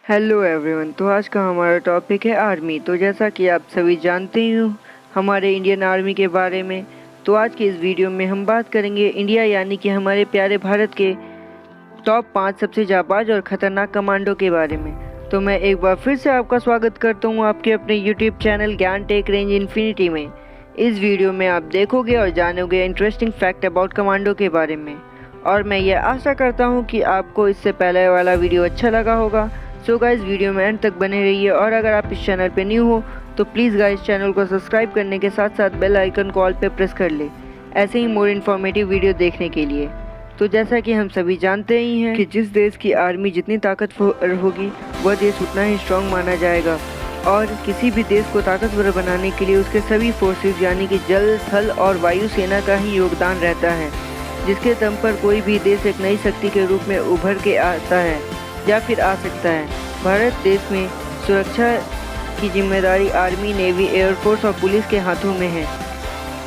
Hello everyone. तो आज का हमारा टॉपिक है आर्मी। तो जैसा कि आप सभी जानते ही हो हमारे इंडियन आर्मी के बारे में, तो आज के इस वीडियो में हम बात करेंगे इंडिया यानी कि हमारे प्यारे भारत के टॉप 5 सबसे जाबाज और ख़तरनाक कमांडो के बारे में। तो मैं एक बार फिर से आपका स्वागत करता हूँ आपके अपने यूट्यूब चैनल ज्ञान टेक रेंज इन्फिनिटी में। इस वीडियो में आप देखोगे और जानोगे इंटरेस्टिंग फैक्ट अबाउट कमांडो के बारे में, और मैं ये आशा करता हूँ कि आपको इससे पहले वाला वीडियो अच्छा लगा होगा। सो गाइस, वीडियो में एंड तक बने रहिए, और अगर आप इस चैनल पे न्यू हो तो प्लीज़ गाइस चैनल को सब्सक्राइब करने के साथ साथ बेल आइकन को ऑल पे प्रेस कर ले, ऐसे ही मोर इन्फॉर्मेटिव वीडियो देखने के लिए। तो जैसा कि हम सभी जानते ही हैं कि जिस देश की आर्मी जितनी ताकतवर होगी वह देश उतना ही स्ट्रॉन्ग माना जाएगा, और किसी भी देश को ताकतवर बनाने के लिए उसके सभी फोर्सेस यानी कि जल, थल और वायु सेना का ही योगदान रहता है, जिसके दम पर कोई भी देश एक नई शक्ति के रूप में उभर के आता है या फिर आ सकता है। भारत देश में सुरक्षा की जिम्मेदारी आर्मी, नेवी, एयरफोर्स और पुलिस के हाथों में है,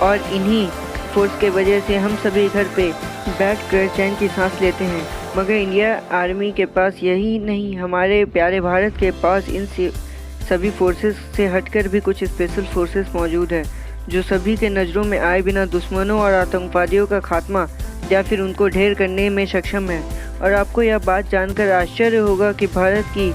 और इन्हीं फोर्स के वजह से हम सभी घर पे बैठ कर चैन की सांस लेते हैं। मगर इंडिया आर्मी के पास यही नहीं, हमारे प्यारे भारत के पास इन सभी फोर्सेस से हटकर भी कुछ स्पेशल फोर्सेस मौजूद है, जो सभी के नज़रों में आए बिना दुश्मनों और आतंकवादियों का खात्मा या फिर उनको ढेर करने में सक्षम है। और आपको यह बात जानकर आश्चर्य होगा कि भारत की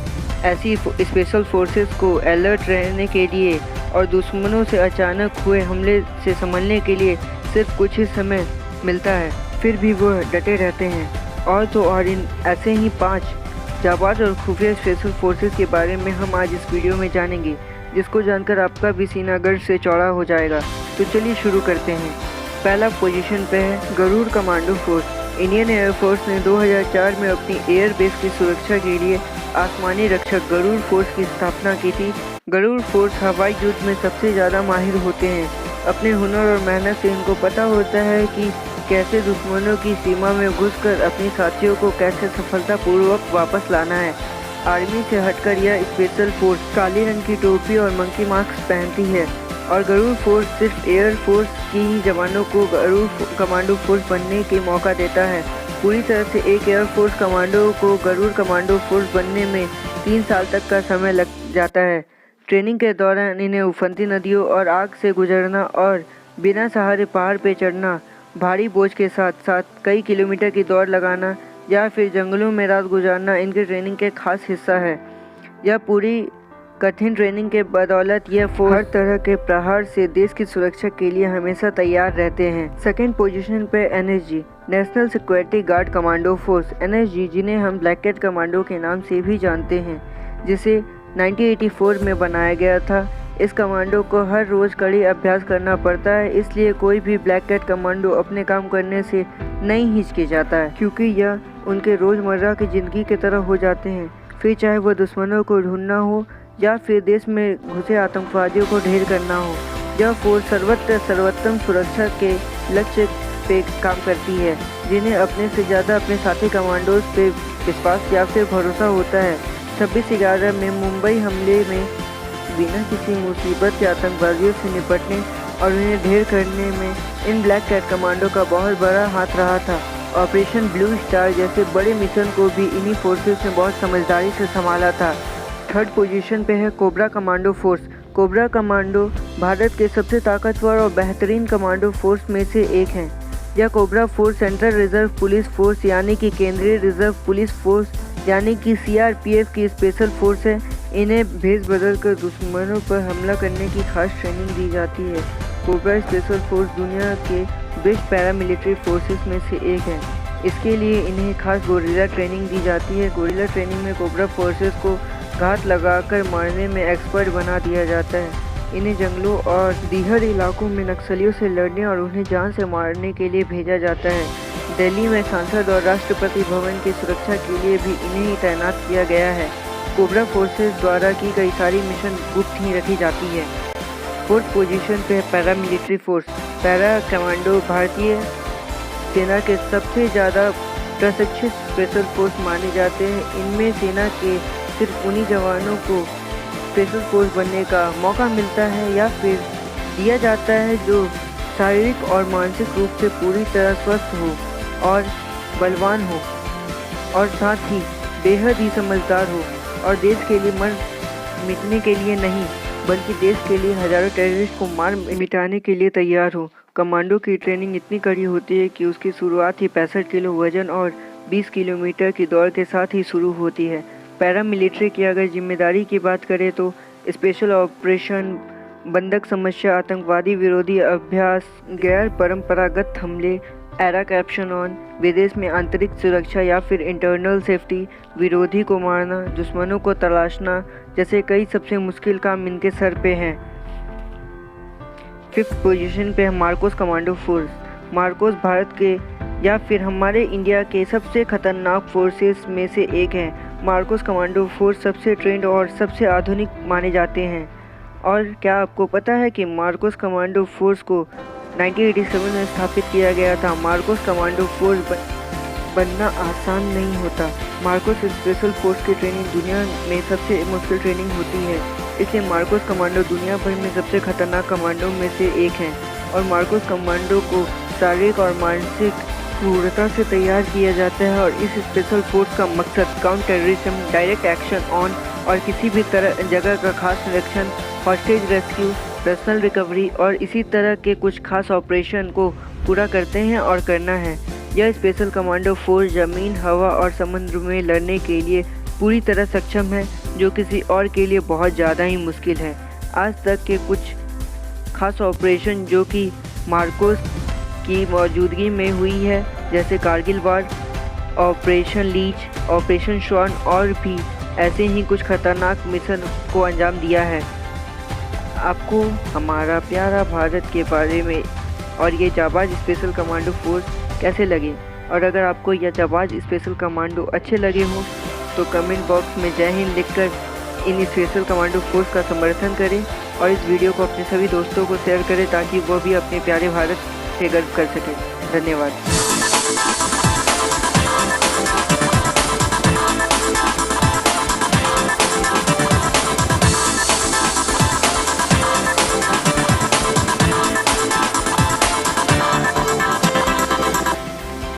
ऐसी स्पेशल फोर्सेस को अलर्ट रहने के लिए और दुश्मनों से अचानक हुए हमले से संभलने के लिए सिर्फ कुछ ही समय मिलता है, फिर भी वो डटे रहते हैं। और तो और इन ऐसे ही 5 जाबाज और खुफिया स्पेशल फोर्सेस के बारे में हम आज इस वीडियो में जानेंगे, जिसको जानकर आपका भी सीना गर्व से चौड़ा हो जाएगा। तो चलिए शुरू करते हैं। पहला पोजीशन पे है Garud commando force. Indian air force ने 2004 में अपनी एयर बेस की सुरक्षा के लिए आसमानी रक्षक गरुड़ फोर्स की स्थापना की थी। गरुड़ फोर्स हवाई युद्ध में सबसे ज़्यादा माहिर होते हैं। अपने हुनर और मेहनत से इनको पता होता है कि कैसे दुश्मनों की सीमा में घुसकर अपने साथियों को कैसे सफलतापूर्वक वापस लाना है। आर्मी से हटकर यह स्पेशल फोर्स काले रंग की टोपी और मंकी मास्क पहनती है, और गरुड़ फोर्स सिर्फ एयर फोर्स की ही जवानों को गरुड़ कमांडो फोर्स बनने के मौका देता है। पूरी तरह से एक एयर फोर्स कमांडो को गरुड़ कमांडो फोर्स बनने में 3 साल तक का समय लग जाता है। ट्रेनिंग के दौरान इन्हें उफनती नदियों और आग से गुजरना और बिना सहारे पहाड़ पर चढ़ना, भारी बोझ के साथ साथ कई किलोमीटर की दौड़ लगाना या फिर जंगलों में रात गुजारना इनके ट्रेनिंग के खास हिस्सा है। यह पूरी कठिन ट्रेनिंग के बदौलत यह फोर्स हर तरह के प्रहार से देश की सुरक्षा के लिए हमेशा तैयार रहते हैं। सेकंड पोजीशन पे NSG, national security guard commando force. NSG, जिन्हें हम ब्लैक कैट कमांडो के नाम से भी जानते हैं, जिसे 1984 में बनाया गया था। इस कमांडो को हर रोज़ कड़ी अभ्यास करना पड़ता है, इसलिए कोई भी ब्लैक कैट कमांडो अपने काम करने से नहीं हिचकिचाता है, क्योंकि यह उनके रोज़मर्रा की ज़िंदगी की तरह हो जाते हैं। फिर चाहे वह दुश्मनों को ढूंढना हो या फिर देश में घुसे आतंकवादियों को ढेर करना हो, यह फोर्स सर्वोत्तम सुरक्षा के लक्ष्य पे काम करती है, जिन्हें अपने से ज़्यादा अपने साथी कमांडोज पे विश्वास या फिर भरोसा होता है। 26/11 में मुंबई हमले में बिना किसी मुसीबत के आतंकवादियों से निपटने और उन्हें ढेर करने में इन ब्लैक कैट कमांडो का बहुत बड़ा हाथ रहा था। ऑपरेशन ब्लू स्टार जैसे बड़े मिशन को भी इन्हीं फोर्सेस ने बहुत समझदारी से संभाला था। थर्ड पोजीशन पे है cobra commando force. Cobra commando Bharat के सबसे ताकतवर और बेहतरीन कमांडो फोर्स में से एक है। यह cobra force central reserve police force यानी कि केंद्रीय रिजर्व पुलिस फोर्स यानी कि सीआरपीएफ की स्पेशल फोर्स है। इन्हें भेस बदल कर दुश्मनों पर हमला करने की खास ट्रेनिंग दी जाती है। कोबरा स्पेशल फोर्स दुनिया के बेस्ट पैरामिलिट्री फोर्सेस में से एक है। इसके लिए इन्हें खास गोरिल्ला ट्रेनिंग दी जाती है। गोरिल्ला ट्रेनिंग में कोबरा फोर्सेस को घात लगाकर मारने में एक्सपर्ट बना दिया जाता है। इन्हें जंगलों और दीहर इलाकों में नक्सलियों से लड़ने और उन्हें जान से मारने के लिए भेजा जाता है। दिल्ली में सांसद और राष्ट्रपति भवन की सुरक्षा के लिए भी इन्हें ही तैनात किया गया है। कोबरा फोर्सेस द्वारा की गई सारी मिशन गुप्त ही रखी जाती है। फोर्थ पोजीशन पे है पैरामिलिट्री फोर्स। पैरा कमांडो भारतीय सेना के सबसे ज़्यादा प्रशिक्षित स्पेशल फोर्स माने जाते हैं। इनमें सेना के सिर्फ उन्हीं जवानों को स्पेशल फोर्स बनने का मौका मिलता है या फिर दिया जाता है जो शारीरिक और मानसिक रूप से पूरी तरह स्वस्थ हो और बलवान हो, और साथ ही बेहद ही समझदार हो। और देश के लिए मर मिटने के लिए नहीं, बल्कि देश के लिए हजारों टेररिस्ट को मार मिटाने के लिए तैयार हो। कमांडो की ट्रेनिंग इतनी कड़ी होती है कि उसकी शुरुआत ही 65 किलो वजन और 20 किलोमीटर की दौड़ के साथ ही शुरू होती है। पैरामिलिट्री की अगर जिम्मेदारी की बात करें तो स्पेशल ऑपरेशन, बंधक समस्या, आतंकवादी विरोधी अभ्यास, गैर परंपरागत हमले, एरा कैप्शन ऑन, विदेश में आंतरिक सुरक्षा या फिर इंटरनल सेफ्टी, विरोधी को मारना, दुश्मनों को तलाशना जैसे कई सबसे मुश्किल काम इनके सर पे हैं। 5th पोजीशन पे है Marcos commando force. Marcos Bharat के या फिर हमारे इंडिया के सबसे खतरनाक फोर्सेस में से एक है। मार्कोस कमांडो फोर्स सबसे ट्रेंड और सबसे आधुनिक माने जाते हैं। और क्या आपको पता है कि मार्कोस कमांडो फोर्स को 1987 में स्थापित किया गया था। मार्कोस कमांडो फोर्स बनना आसान नहीं होता। मार्कोस स्पेशल फोर्स की ट्रेनिंग दुनिया में सबसे मुश्किल ट्रेनिंग होती है, इसलिए मार्कोस कमांडो दुनिया भर में सबसे खतरनाक कमांडो में से एक है। और मार्कोस कमांडो को शारीरिक और मानसिक क्रूरता से तैयार किया जाता है। और इस स्पेशल फोर्स का मकसद counter terrorism, direct action on और किसी भी तरह जगह का खास निरीक्षण, हॉस्टेज रेस्क्यू, पर्सनल रिकवरी और इसी तरह के कुछ खास ऑपरेशन को पूरा करते हैं और करना है। यह स्पेशल कमांडो फोर्स ज़मीन, हवा और समुद्र में लड़ने के लिए पूरी तरह सक्षम है, जो किसी और के लिए बहुत ज़्यादा ही मुश्किल है। आज तक के कुछ खास ऑपरेशन जो कि मार्कोस की मौजूदगी में हुई है, जैसे कारगिल वार, ऑपरेशन लीच, ऑपरेशन श्वान और भी ऐसे ही कुछ खतरनाक मिशन को अंजाम दिया है। आपको हमारा प्यारा भारत के बारे में और ये जाबाज स्पेशल कमांडो फोर्स कैसे लगे? और अगर आपको यह जाबाज स्पेशल कमांडो अच्छे लगे हों तो कमेंट बॉक्स में जय हिंद लिखकर इन स्पेशल कमांडो फोर्स का समर्थन करें और इस वीडियो को अपने सभी दोस्तों को शेयर करें ताकि वो भी अपने प्यारे भारत से गर्व कर सकें। धन्यवाद।